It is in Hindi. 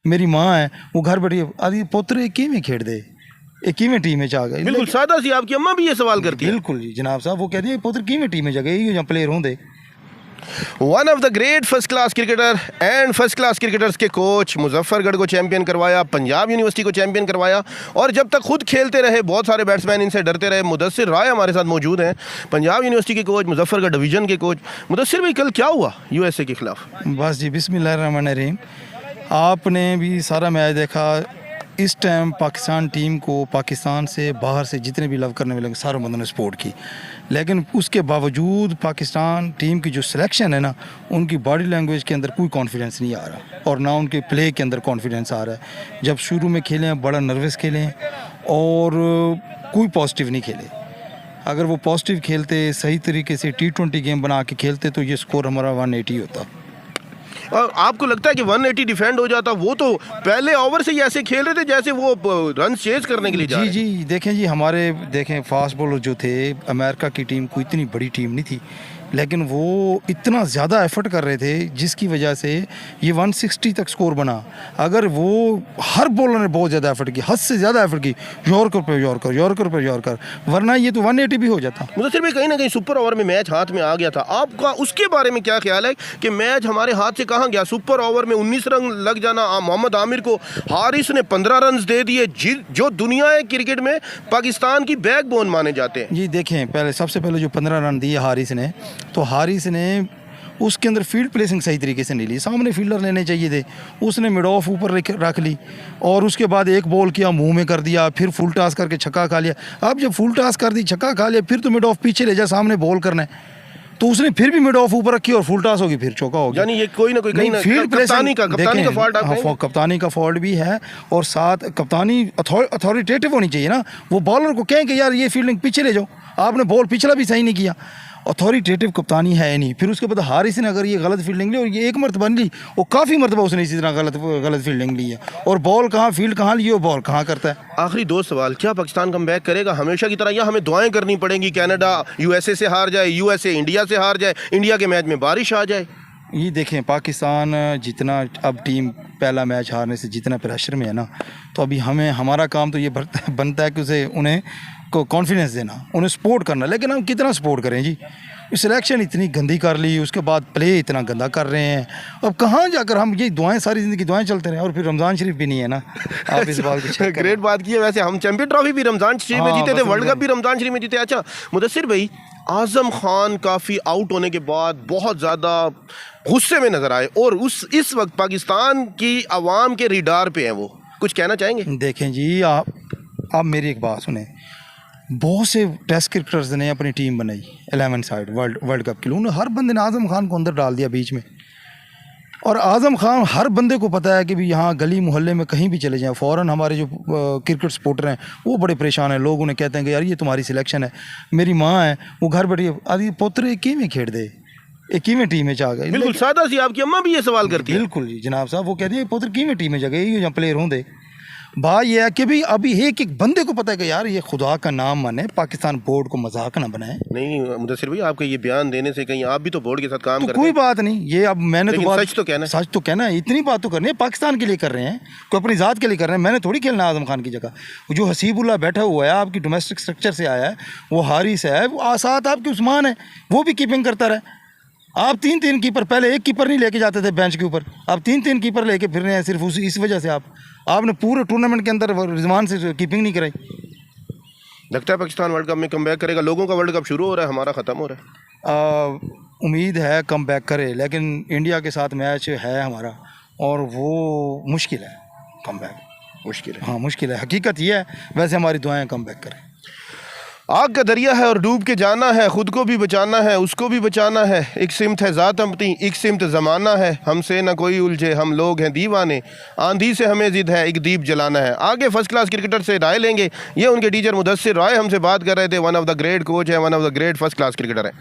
मेरी माँ है वो घर बैठी आदि पुत्र किवें खेड़ दे किवें टीम में आ गए। बिल्कुल सादा सी आपकी अम्मा भी ये सवाल करती है। बिल्कुल जी जनाब साहब, वो कहती है पुत्र किवें टीम में गए या प्लेयर होंगे। One of the great first class cricketer and first class cricketers के कोच, मुजफ्फरगढ़ को चैंपियन करवाया, पंजाब यूनिवर्सिटी को चैंपियन करवाया, और जब तक खुद खेलते रहे बहुत सारे बैट्समैन इनसे डरते रहे। मुदस्सिर राय हमारे साथ मौजूद हैं, पंजाब यूनिवर्सिटी के कोच, मुजफ्फरगढ़ डिवीज़न के कोच। मुदस्सिर भाई, कल क्या हुआ यूएसए के खिलाफ? बस जी बिस्मिल्लाहिर्रहमानिर्रहीम, आपने भी सारा मैच देखा। इस टाइम पाकिस्तान टीम को पाकिस्तान से बाहर से जितने भी लव करने वाले सारे बंदों ने सपोर्ट की, लेकिन उसके बावजूद पाकिस्तान टीम की जो सिलेक्शन है ना, उनकी बॉडी लैंग्वेज के अंदर कोई कॉन्फिडेंस नहीं आ रहा और ना उनके प्ले के अंदर कॉन्फिडेंस आ रहा है। जब शुरू में खेले हैं बड़ा नर्वस खेले हैं और कोई पॉजिटिव नहीं खेले। अगर वो पॉजिटिव खेलते, सही तरीके से T20 गेम बना के खेलते तो ये स्कोर हमारा 180 होता। और आपको लगता है कि 180 डिफेंड हो जाता? वो तो पहले ओवर से ही ऐसे खेल रहे थे जैसे वो रन चेज करने के लिए जा रहे। जी देखें जी, हमारे देखें फास्ट बॉलर जो थे, अमेरिका की टीम कोई इतनी बड़ी टीम नहीं थी, लेकिन वो इतना ज़्यादा एफर्ट कर रहे थे जिसकी वजह से ये 160 तक स्कोर बना। अगर वो हर बॉलर ने बहुत ज़्यादा एफर्ट की, हद से ज़्यादा एफर्ट की, यॉर्कर पे यॉर्कर, यॉर्कर पे यॉर्कर, वरना ये तो 180 भी हो जाता। मुझे सिर्फ कहीं ना कहीं सुपर ओवर में मैच हाथ में आ गया था। आपका उसके बारे में क्या ख्याल है कि मैच हमारे हाथ से कहाँ गया? सुपर ओवर में 19 रन लग जाना, मोहम्मद आमिर को हारिस ने 15 रन दे दिए, जो दुनिया है क्रिकेट में पाकिस्तान की बैकबोन माने जाते हैं। जी देखें, पहले सबसे पहले जो 15 रन दिए हारिस ने, तो हारिस ने उसके अंदर फील्ड प्लेसिंग सही तरीके से नहीं ली, सामने फील्डर लेने चाहिए थे, उसने मिड ऑफ ऊपर रख ली और उसके बाद एक बॉल किया, मुंह में कर दिया, फिर फुल टॉस करके छक्का खा लिया। अब जब फुल टॉस कर दी, छक्का खा लिया, फिर तो मिड ऑफ पीछे ले जा, सामने बॉल करना है, तो उसने फिर भी मिड ऑफ ऊपर रखी और फुल टॉस होगी, फिर चौका हो गया। यानी ये कोई ना कोई कहीं ना फील्ड कप्तानी का फॉल्ट। हाँ, कप्तानी का फॉल्ट भी है और साथ कप्तानी अथॉरिटेटिव होनी चाहिए ना। वो बॉलर को कहें कि यार ये फील्डिंग पीछे ले जाओ, आपने बॉल पिछला भी सही नहीं किया, अथॉरिटेटिव कप्तानी है नहीं। फिर उसके बाद हारिस ने अगर ये गलत फील्डिंग ली, और ये एक मरतबा नहीं ली, वो काफ़ी मरतबा उसने इसी तरह गलत फील्डिंग ली है, और बॉल कहाँ फील्ड कहाँ ली, और बॉल कहाँ करता है। आखिरी दो सवाल, क्या पाकिस्तान कम बैक करेगा हमेशा की तरह, या हमें दुआएं करनी पड़ेंगी कनाडा यूएसए से हार जाए, यूएसए इंडिया से हार जाए, इंडिया के मैच में बारिश आ जाए? ये देखें, पाकिस्तान जितना अब टीम पहला मैच हारने से जितना प्रेशर में है ना, तो अभी हमारा काम तो ये बनता है कि उन्हें को कॉन्फिडेंस देना, उन्हें सपोर्ट करना। लेकिन हम कितना सपोर्ट करें जी? सिलेक्शन इतनी गंदी कर ली, उसके बाद प्ले इतना गंदा कर रहे हैं, अब कहाँ जाकर हम ये दुआएं, सारी ज़िंदगी दुआएं चलते रहे, और फिर रमज़ान शरीफ भी नहीं है ना। आप इस बात की ग्रेट बात की है। वैसे हम चैंपियन ट्रॉफी भी रमज़ान शरीफ में जीते थे, वर्ल्ड कप भी रमज़ान शरीफ में जीते। अच्छा मुदस्सिर भाई, आज़म खान काफ़ी आउट होने के बाद बहुत ज़्यादा गुस्से में नज़र आए, और इस वक्त पाकिस्तान की आवाम के रिडार पे हैं, वो कुछ कहना चाहेंगे? देखें जी, आप मेरी एक बात सुने, बहुत से टेस्ट क्रिकेटर्स ने अपनी टीम बनाई 11 साइड वर्ल्ड कप के लिए, उन्होंने हर बंदे ने आज़म खान को अंदर डाल दिया बीच में, और आज़म खान हर बंदे को पता है कि भी यहाँ गली मोहल्ले में कहीं भी चले जाएं, फ़ौरन हमारे जो क्रिकेट सपोर्टर हैं वो बड़े परेशान हैं। लोग उन्हें कहते हैं कि यार ये तुम्हारी सिलेक्शन है। मेरी माँ है वो घर बैठी आदि पुत्र किवें खेड़ दे किवें टीम में आ गए। बिल्कुल सादा सी आपकी अम्मा भी ये सवाल करती है। बिल्कुल जी जनाब साहब, वो कहती है पुत्र किवें टीम में गए या प्लेयर होंगे। बात यह है कि भी अभी एक बंदे को पता है कि यार ये खुदा का नाम माने, पाकिस्तान बोर्ड को मजाक ना बनाए। नहीं मुदस्सिर भाई, आपके ये बयान देने से कहीं आप भी तो बोर्ड के साथ काम तो करते कोई हैं। बात नहीं, ये अब मैंने तो सच तो कहना है, इतनी बात तो करनी है। पाकिस्तान के लिए कर रहे हैं, कोई अपनी ज़ात के लिए कर रहे हैं, मैंने थोड़ी खेलना आज़म खान की जगह। जो हसीबुल्ला बैठा हुआ है, आपकी डोमेस्टिक स्ट्रक्चर से आया है, वो हारिस है, वो साथ आपके उस्मान है, वो भी कीपिंग करता रहे। आप 3-3 कीपर, पहले एक कीपर नहीं लेके जाते थे बेंच के ऊपर, आप 3-3 कीपर लेके फिर रहे हैं सिर्फ इस वजह से। आपने पूरे टूर्नामेंट के अंदर रिजवान से कीपिंग नहीं कराई। लगता है पाकिस्तान वर्ल्ड कप में कम बैक करेगा? लोगों का वर्ल्ड कप शुरू हो रहा है, हमारा ख़त्म हो रहा है। उम्मीद है कम बैक करे, लेकिन इंडिया के साथ मैच है हमारा, और वो मुश्किल है, कम बैक मुश्किल है। हाँ मुश्किल है, हकीकत ये है। वैसे हमारी दुआएं कम बैक करें। आग का दरिया है और डूब के जाना है, खुद को भी बचाना है, उसको भी बचाना है। एक सिमत है ज़ात अपनी, एक सिमत ज़माना है, हमसे ना कोई उलझे, हम लोग हैं दीवाने, आंधी से हमें ज़िद है, एक दीप जलाना है। आगे फर्स्ट क्लास क्रिकेटर से राय लेंगे। ये उनके टीचर मुदस्सिर राय हमसे बात कर रहे थे। One of the great coach है, one of the great first class cricketer है।